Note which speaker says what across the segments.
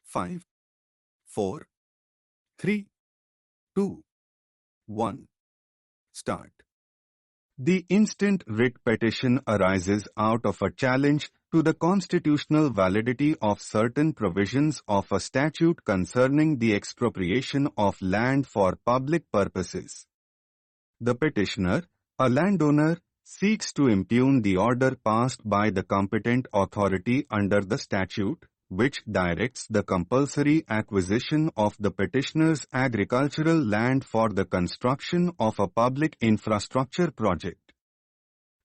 Speaker 1: 5, 4, 3, 2, 1. Start. The instant writ petition arises out of a challenge to the constitutional validity of certain provisions of a statute concerning the expropriation of land for public purposes. The petitioner, a landowner, seeks to impugn the order passed by the competent authority under the statute, which directs the compulsory acquisition of the petitioner's agricultural land for the construction of a public infrastructure project.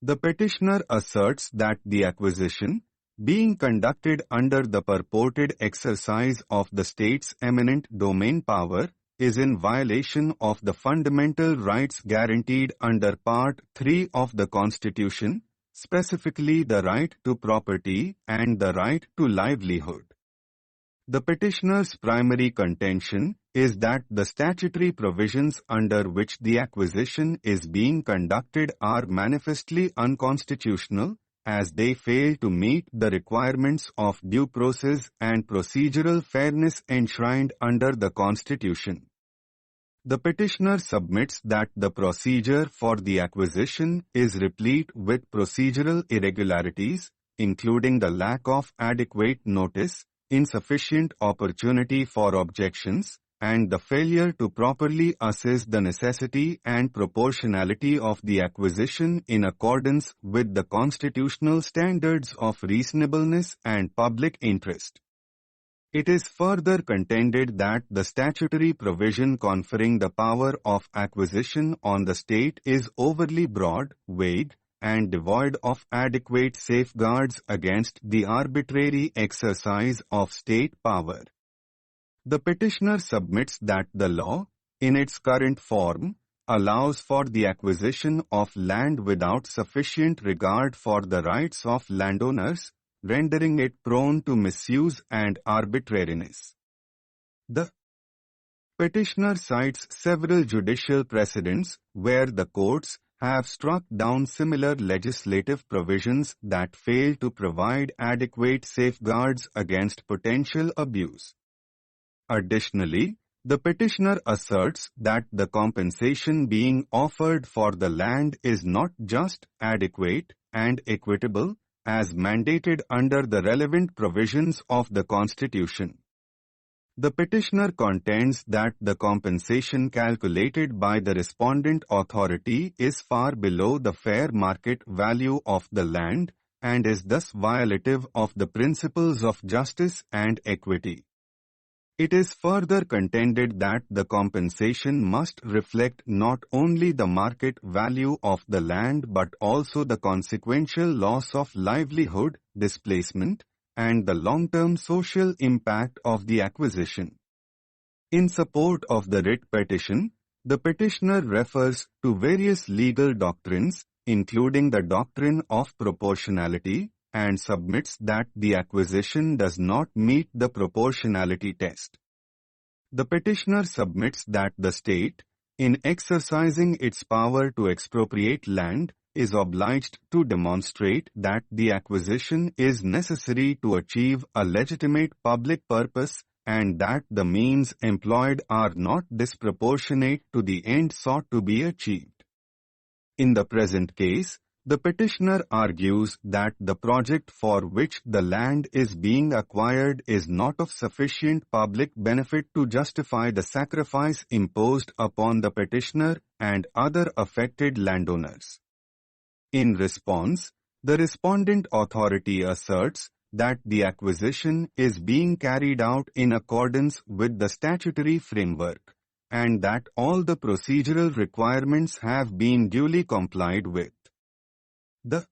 Speaker 1: The petitioner asserts that the acquisition, being conducted under the purported exercise of the state's eminent domain power, is in violation of the fundamental rights guaranteed under Part 3 of the Constitution, specifically the right to property and the right to livelihood. The petitioner's primary contention is that the statutory provisions under which the acquisition is being conducted are manifestly unconstitutional, as they fail to meet the requirements of due process and procedural fairness enshrined under the Constitution. The petitioner submits that the procedure for the acquisition is replete with procedural irregularities, including the lack of adequate notice, insufficient opportunity for objections, and the failure to properly assess the necessity and proportionality of the acquisition in accordance with the constitutional standards of reasonableness and public interest. It is further contended that the statutory provision conferring the power of acquisition on the state is overly broad, vague, and devoid of adequate safeguards against the arbitrary exercise of state power. The petitioner submits that the law, in its current form, allows for the acquisition of land without sufficient regard for the rights of landowners, rendering it prone to misuse and arbitrariness. The petitioner cites several judicial precedents where the courts have struck down similar legislative provisions that fail to provide adequate safeguards against potential abuse. Additionally, the petitioner asserts that the compensation being offered for the land is not just, adequate, and equitable, as mandated under the relevant provisions of the Constitution. The petitioner contends that the compensation calculated by the respondent authority is far below the fair market value of the land and is thus violative of the principles of justice and equity. It is further contended that the compensation must reflect not only the market value of the land but also the consequential loss of livelihood, displacement, and the long-term social impact of the acquisition. In support of the writ petition, the petitioner refers to various legal doctrines, including the doctrine of proportionality, and submits that the acquisition does not meet the proportionality test. The petitioner submits that the state, in exercising its power to expropriate land, is obliged to demonstrate that the acquisition is necessary to achieve a legitimate public purpose and that the means employed are not disproportionate to the end sought to be achieved. In the present case, the petitioner argues that the project for which the land is being acquired is not of sufficient public benefit to justify the sacrifice imposed upon the petitioner and other affected landowners. In response, the respondent authority asserts that the acquisition is being carried out in accordance with the statutory framework, and that all the procedural requirements have been duly complied with. The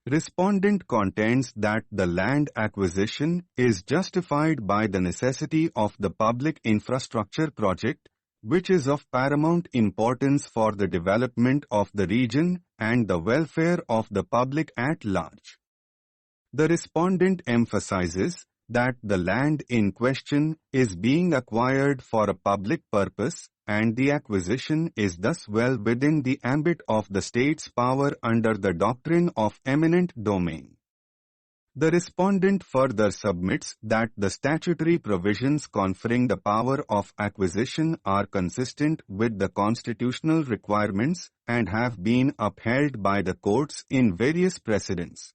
Speaker 1: respondent contends that the land acquisition is justified by the necessity of the public infrastructure project, which is of paramount importance for the development of the region and the welfare of the public at large. The respondent emphasizes that the land in question is being acquired for a public purpose, and the acquisition is thus well within the ambit of the state's power under the doctrine of eminent domain. The respondent further submits that the statutory provisions conferring the power of acquisition are consistent with the constitutional requirements and have been upheld by the courts in various precedents.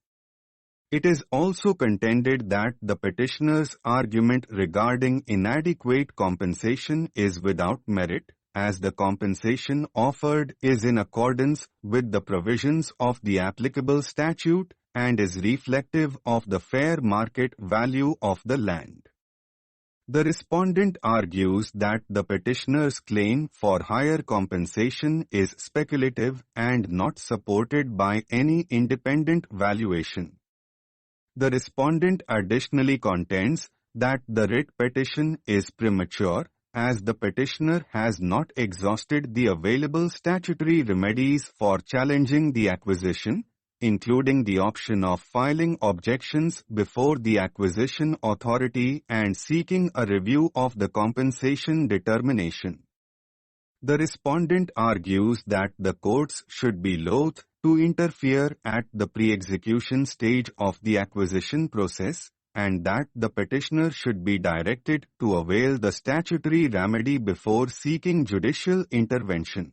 Speaker 1: It is also contended that the petitioner's argument regarding inadequate compensation is without merit, as the compensation offered is in accordance with the provisions of the applicable statute and is reflective of the fair market value of the land. The respondent argues that the petitioner's claim for higher compensation is speculative and not supported by any independent valuation. The respondent additionally contends that the writ petition is premature, as the petitioner has not exhausted the available statutory remedies for challenging the acquisition, including the option of filing objections before the acquisition authority and seeking a review of the compensation determination. The respondent argues that the courts should be loath to interfere at the pre-execution stage of the acquisition process, and that the petitioner should be directed to avail the statutory remedy before seeking judicial intervention.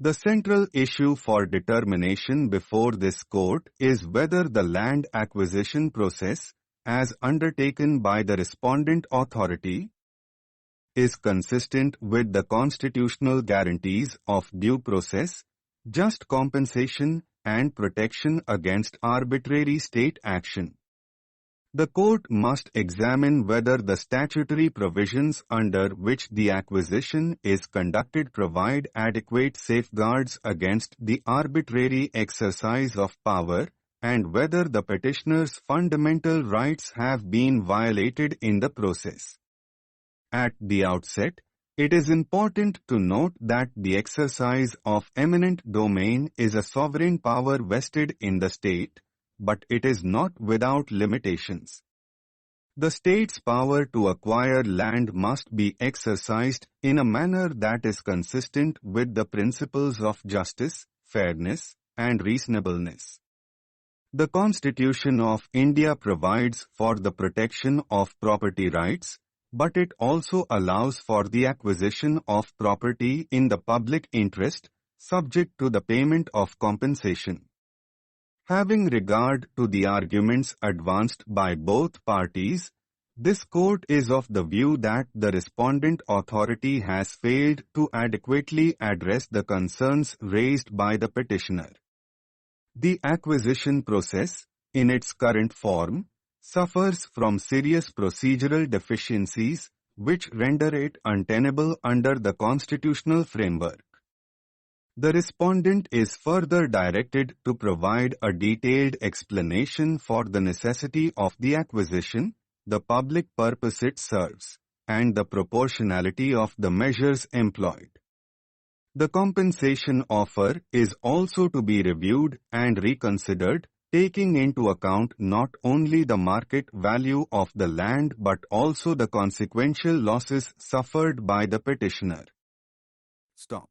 Speaker 1: The central issue for determination before this court is whether the land acquisition process, as undertaken by the respondent authority, is consistent with the constitutional guarantees of due process, just compensation, and protection against arbitrary state action. The court must examine whether the statutory provisions under which the acquisition is conducted provide adequate safeguards against the arbitrary exercise of power, and whether the petitioner's fundamental rights have been violated in the process. At the outset, it is important to note that the exercise of eminent domain is a sovereign power vested in the state, but it is not without limitations. The state's power to acquire land must be exercised in a manner that is consistent with the principles of justice, fairness, and reasonableness. The Constitution of India provides for the protection of property rights, but it also allows for the acquisition of property in the public interest, subject to the payment of compensation. Having regard to the arguments advanced by both parties, this court is of the view that the respondent authority has failed to adequately address the concerns raised by the petitioner. The acquisition process, in its current form, suffers from serious procedural deficiencies which render it untenable under the constitutional framework. The respondent is further directed to provide a detailed explanation for the necessity of the acquisition, the public purpose it serves, and the proportionality of the measures employed. The compensation offer is also to be reviewed and reconsidered, taking into account not only the market value of the land but also the consequential losses suffered by the petitioner. Stop.